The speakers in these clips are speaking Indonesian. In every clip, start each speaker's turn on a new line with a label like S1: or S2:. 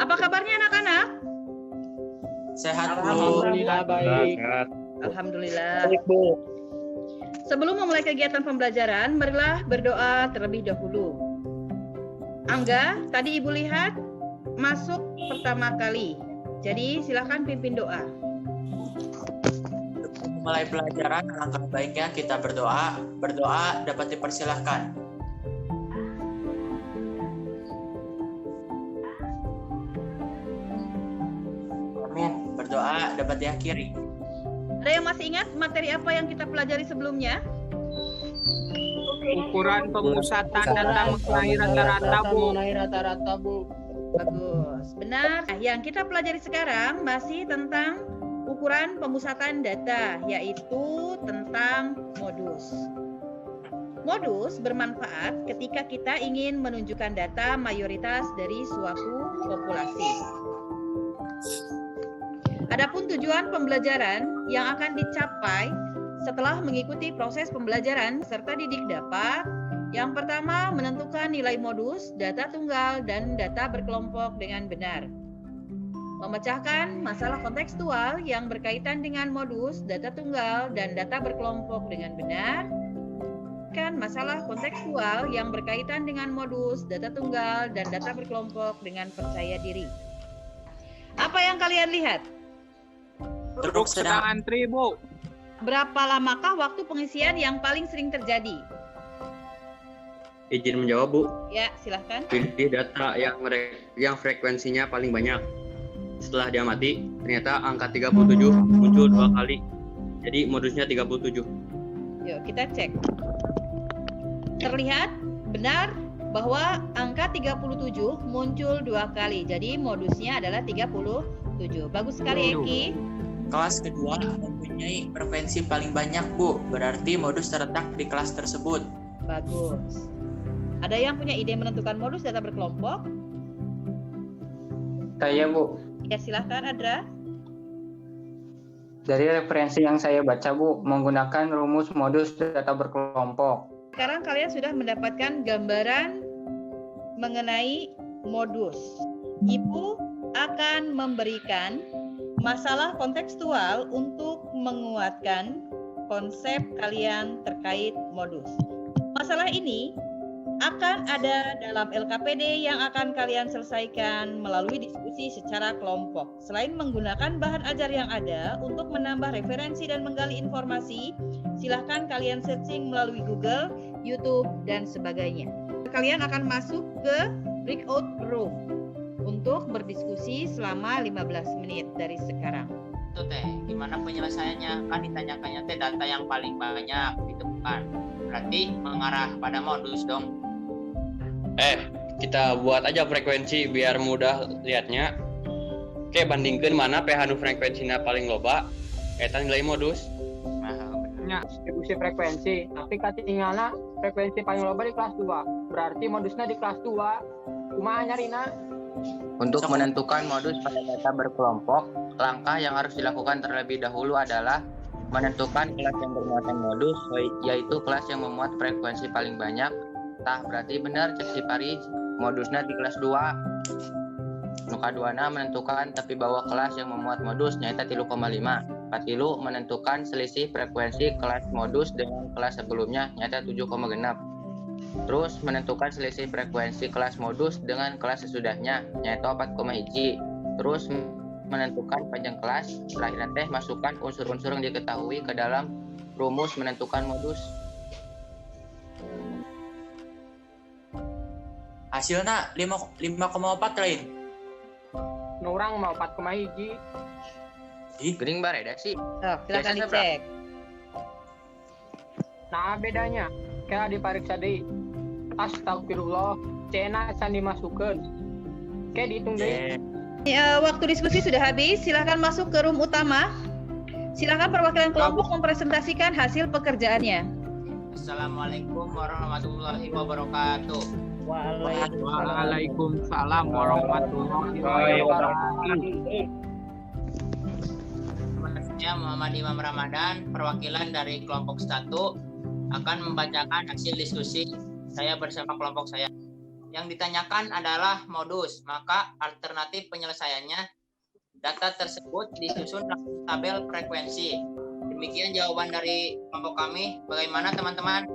S1: Apa kabarnya anak-anak?
S2: Sehat, Bu.
S3: Alhamdulillah baik.
S1: Alhamdulillah.
S3: Baik, Bu.
S1: Sebelum memulai kegiatan pembelajaran, marilah berdoa terlebih dahulu. Angga, tadi Ibu lihat masuk pertama kali. Jadi silakan pimpin doa.
S2: Mulai pelajaran, alangkah baiknya kita berdoa. Berdoa dapat dipersilahkan. Amin. Berdoa dapat diakhiri.
S1: Ada yang masih ingat materi apa yang kita pelajari sebelumnya?
S3: Ukuran pemusatan data mengenai rata-rata, Bu.
S1: Bagus, benar. Nah, yang kita pelajari sekarang masih tentang ukuran pemusatan data, yaitu tentang modus. Modus bermanfaat ketika kita ingin menunjukkan data mayoritas dari suatu populasi. Adapun tujuan pembelajaran yang akan dicapai setelah mengikuti proses pembelajaran serta didik dapat yang pertama menentukan nilai modus, data tunggal, dan data berkelompok dengan benar. Memecahkan masalah kontekstual yang berkaitan dengan modus, data tunggal, dan data berkelompok dengan benar. Masalah kontekstual yang berkaitan dengan modus, data tunggal, dan data berkelompok dengan percaya diri. Apa yang kalian lihat?
S3: Truk sedang antri, Bu.
S1: Berapa lamakah waktu pengisian yang paling sering terjadi?
S4: Izin menjawab, Bu.
S1: Ya, silahkan.
S4: Pilih data yang frekuensinya paling banyak. Setelah diamati, ternyata angka 37 muncul 2 kali. Jadi modusnya 37.
S1: Yuk, kita cek. Terlihat benar bahwa angka 37 muncul 2 kali. Jadi modusnya adalah 37. Bagus sekali, Eki.
S2: Kelas kedua mempunyai frekuensi paling banyak, Bu. Berarti modus terletak di kelas tersebut.
S1: Bagus. Ada yang punya ide menentukan modus data berkelompok?
S5: Saya, Bu.
S1: Ya, silahkan, Adra.
S5: Dari referensi yang saya baca, Bu, menggunakan rumus modus data berkelompok.
S1: Sekarang kalian sudah mendapatkan gambaran mengenai modus. Ibu akan memberikan masalah kontekstual untuk menguatkan konsep kalian terkait modus. Masalah ini akan ada dalam LKPD yang akan kalian selesaikan melalui diskusi secara kelompok. Selain menggunakan bahan ajar yang ada untuk menambah referensi dan menggali informasi, silahkan kalian searching melalui Google, YouTube, dan sebagainya. Kalian akan masuk ke breakout room untuk berdiskusi selama 15 menit dari sekarang.
S6: Itu teh, gimana penyelesaiannya? Kan ditanyakannya teh data yang paling banyak ditemukan. Berarti mengarah pada modus dong.
S4: Kita buat aja frekuensi biar mudah lihatnya. Oke, bandingkan mana pH nu frekuensinya paling loba, eta nilai modus.
S5: Nya distribusi frekuensi, tapi katinggalna frekuensi paling loba di kelas 2. Berarti modusnya di kelas 2. Kumaha nyarina?
S7: Untuk menentukan modus pada data berkelompok, langkah yang harus dilakukan terlebih dahulu adalah menentukan kelas yang bermuatan modus, yaitu kelas yang memuat frekuensi paling banyak. Tah berarti benar cek si Paris, modusnya di kelas 2. Nuka 2 menentukan tapi bawa kelas yang memuat modus nyaita 3,5. Patilu menentukan selisih frekuensi kelas modus dengan kelas sebelumnya nyaita 7,6. Terus menentukan selisih frekuensi kelas modus dengan kelas sesudahnya yaitu 4,1. Terus menentukan panjang kelas. Terakhir teh masukkan unsur-unsur yang diketahui ke dalam rumus menentukan modus.
S2: Hasilnya 5,4 lain.
S5: Nurang mau 4,1.
S7: Gering bareda sih.
S1: Oh, silakan
S7: Biasanya
S1: dicek.
S5: Nah bedanya, kayak dipariksa deui. Astagfirullah, cena can dimasukkeun. Kayak dihitung deui.
S1: Waktu diskusi sudah habis, silakan masuk ke room utama. Silakan perwakilan kelompok mempresentasikan hasil pekerjaannya.
S6: Assalamualaikum warahmatullahi wabarakatuh.
S3: Waalaikumsalam warahmatullahi wabarakatuh.
S6: Saya Muhammad Imam Ramadan, perwakilan dari kelompok 1 akan membacakan hasil diskusi saya bersama kelompok saya. yang ditanyakan adalah modus, maka alternatif penyelesaiannya data tersebut disusun dalam tabel frekuensi. Demikian jawaban dari kelompok kami. Bagaimana teman-teman?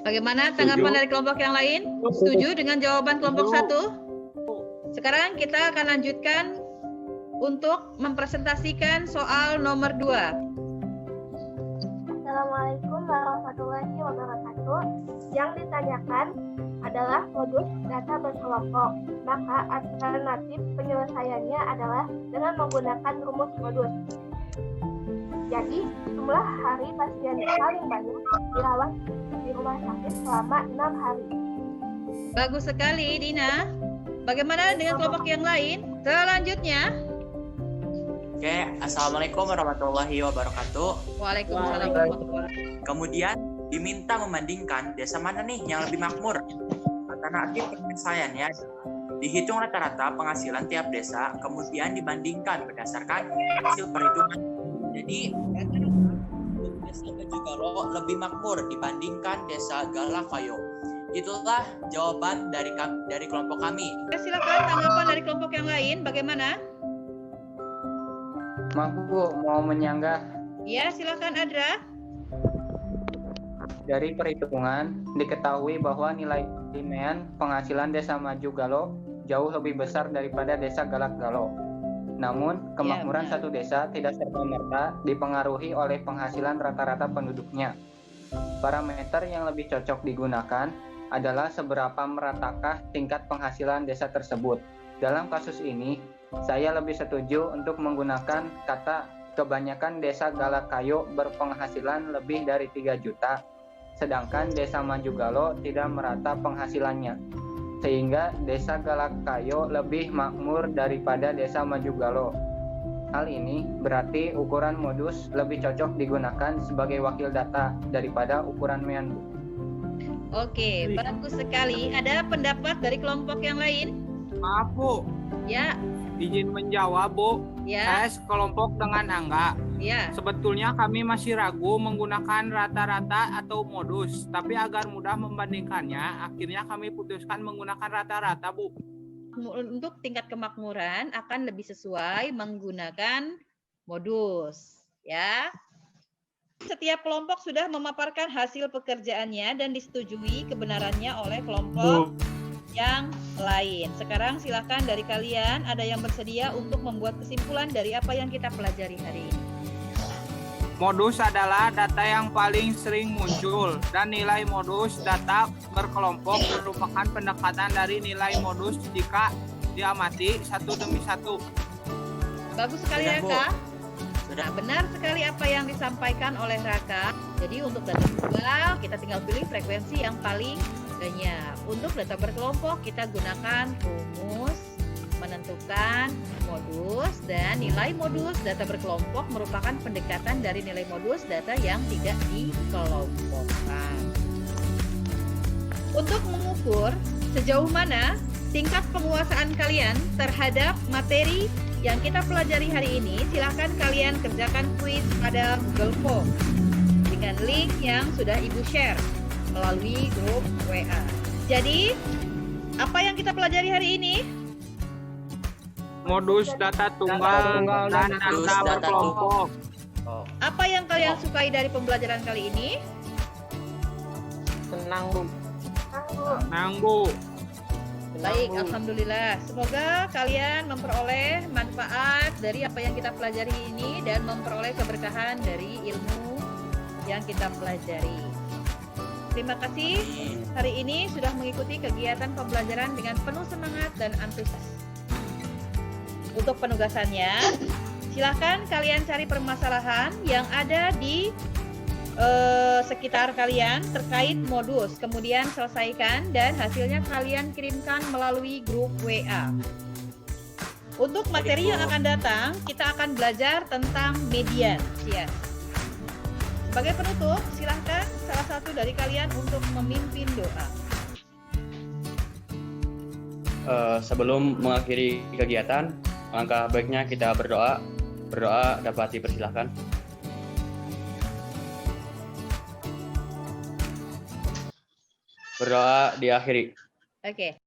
S1: Bagaimana tanggapan dari kelompok yang lain? Setuju dengan jawaban kelompok 1? Sekarang kita akan lanjutkan untuk mempresentasikan soal nomor 2.
S8: Assalamualaikum warahmatullahi wabarakatuh. Yang ditanyakan adalah modus data berkelompok. Maka alternatif penyelesaiannya adalah dengan menggunakan rumus modus. Jadi, jumlah hari pasien paling banyak dirawat di rumah sakit selama 6 hari.
S1: Bagus sekali, Dina. Bagaimana dengan kelompok yang lain? Selanjutnya.
S2: Oke, Assalamualaikum warahmatullahi wabarakatuh.
S1: Waalaikumsalam warahmatullahi wabarakatuh.
S2: Kemudian diminta membandingkan desa mana nih yang lebih makmur. Alternatif penyelesaiannya dihitung rata-rata penghasilan tiap desa, kemudian dibandingkan berdasarkan hasil perhitungan. Jadi desa Bajugalo lebih makmur dibandingkan desa Galakayo. Itulah jawaban dari kelompok kami.
S1: Silakan tanggapan dari kelompok yang lain. Bagaimana?
S7: Maaf Bu, mau menyanggah.
S1: Ya, silakan Adra.
S7: Dari perhitungan diketahui bahwa nilai linean penghasilan desa Majugalo jauh lebih besar daripada desa Galak-Galo. Namun, kemakmuran satu desa tidak serta-merta dipengaruhi oleh penghasilan rata-rata penduduknya. Parameter yang lebih cocok digunakan adalah seberapa meratakah tingkat penghasilan desa tersebut. Dalam kasus ini, saya lebih setuju untuk menggunakan kata kebanyakan desa Galakayo berpenghasilan lebih dari 3 juta, sedangkan desa Majugalo tidak merata penghasilannya, sehingga desa Galakayo lebih makmur daripada desa Majugalo. Hal ini berarti ukuran modus lebih cocok digunakan sebagai wakil data daripada ukuran mean.
S1: Oke, bagus sekali. Ada pendapat dari kelompok yang lain?
S3: Maaf Bu,
S1: Ya,
S3: izin menjawab Bu.
S1: ya,
S3: Saya sekelompok dengan Angga.
S1: ya.
S3: Sebetulnya kami masih ragu menggunakan rata-rata atau modus, tapi agar mudah membandingkannya, akhirnya kami putuskan menggunakan rata-rata Bu.
S1: Untuk tingkat kemakmuran akan lebih sesuai menggunakan modus, ya. Setiap kelompok sudah memaparkan hasil pekerjaannya dan disetujui kebenarannya oleh kelompok yang lain. Sekarang silakan dari kalian ada yang bersedia untuk membuat kesimpulan dari apa yang kita pelajari hari ini.
S3: Modus adalah data yang paling sering muncul, dan nilai modus data berkelompok merupakan pendekatan dari nilai modus jika diamati satu demi satu.
S1: Bagus sekali,
S2: Sudah, Bu.
S1: Raka.
S2: Sudah.
S1: Nah, benar sekali apa yang disampaikan oleh Raka. Jadi untuk data tunggal kita tinggal pilih frekuensi yang paling banyak. Untuk data berkelompok kita gunakan rumus menentukan modus, dan nilai modus data berkelompok merupakan pendekatan dari nilai modus data yang tidak dikelompokkan. Untuk mengukur sejauh mana tingkat penguasaan kalian terhadap materi yang kita pelajari hari ini, silakan kalian kerjakan quiz pada Google Form dengan link yang sudah Ibu share melalui grup WA. Jadi, apa yang kita pelajari hari ini?
S3: Modus data tunggal dan
S2: Modus
S3: data
S2: data
S3: berkelompok.
S1: Apa yang kalian sukai dari pembelajaran kali ini?
S5: Tenang Bu.
S3: Nang Bu.
S1: Baik, alhamdulillah. Semoga kalian memperoleh manfaat dari apa yang kita pelajari ini dan memperoleh keberkahan dari ilmu yang kita pelajari. Terima kasih hari ini sudah mengikuti kegiatan pembelajaran dengan penuh semangat dan antusias. Untuk penugasannya, silakan kalian cari permasalahan yang ada di sekitar kalian terkait modus, kemudian selesaikan dan hasilnya kalian kirimkan melalui grup WA. Untuk materi yang akan datang, kita akan belajar tentang median. Ya. Sebagai penutup, silahkan salah satu dari kalian untuk memimpin doa.
S4: Sebelum mengakhiri kegiatan, alangkah baiknya kita berdoa. Berdoa dapat dipersilahkan. Berdoa diakhiri.
S1: Oke.